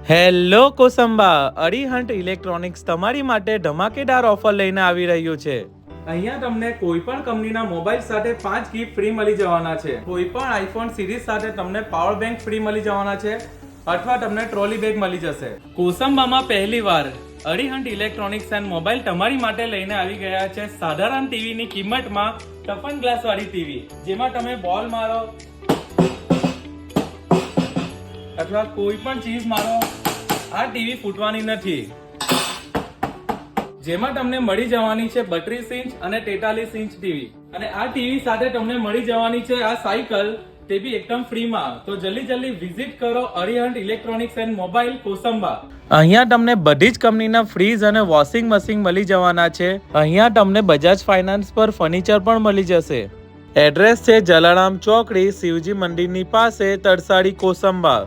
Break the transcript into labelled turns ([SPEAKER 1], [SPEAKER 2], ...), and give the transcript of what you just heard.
[SPEAKER 1] Hello Kosamba, અરિહંટ electronics તમારી માટે ધમાકેદાર ઓફર લઈને આવી રહ્યું છે. અહીંયા તમને કોઈ પણ કંપનીના મોબાઈલ સાથે 5 ગિફ્ટ ફ્રી મળી જવાના છે. કોઈ પણ આઈફોન સિરીઝ સાથે તમને પાવર બેંક ફ્રી મળી જવાના છે અથવા તમને ટ્રોલી બેગ મળી જશે. કોસંબામાં પહેલીવાર અરિહંટ ઇલેક્ટ્રોનિક્સ એન્ડ મોબાઈલ તમારી માટે લઈને આવી ગયા છે સાધારણ ટીવીની કિંમતમાં ટફન ગ્લાસ વાળી ટીવી, જેમાં તમે બોલ મારો અથવા કોઈ પણ ચીઝ મારો, આ ટીવી ફૂટવાની નથી. જેમાં તમને મળી જવાની છે 32 ઇંચ અને 43 ઇંચ ટીવી. અને આ ટીવી સાથે તમને મળી જવાની છે આ સાયકલ, તે બી એકદમ ફ્રીમાં. તો જલ્દી વિઝિટ કરો અરિહંટ ઇલેક્ટ્રોનિક્સ એન્ડ મોબાઈલ કોસંબા. અહીંયા તમને બધી જ કંપનીના ફ્રીજ અને વોશિંગ મશીન મળી જવાના છે. અહીંયા તમને બજાજ ફાઇનાન્સ પર ફર્નિચર પણ મળી જશે. એડ્રેસ છે જલારામ ચોકડી, શિવજી મંદિરની પાસે, તરસાડી, કોસંબા.